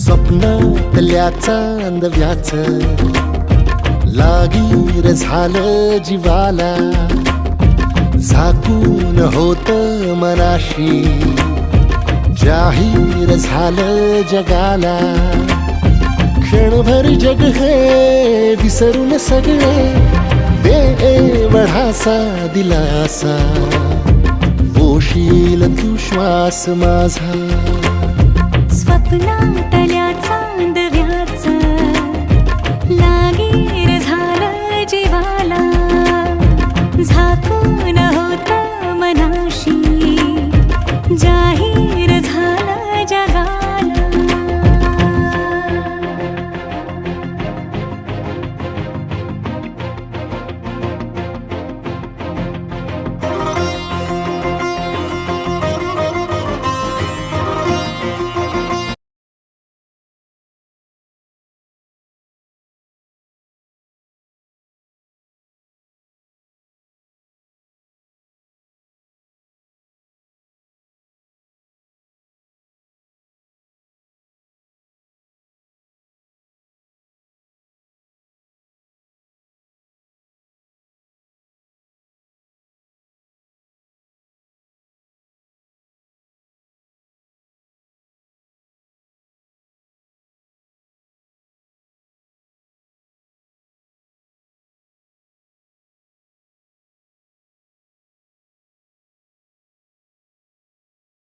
स्वप्नातल्या चांदव्याच लागीर झालं जीवाला, झाकून होत मनाशी जाहीर झालं जगाला. क्षणभर जग हे विसरून सगळे देवढासा दिलासा, पोशील तू श्वास माझा. स्वप्ना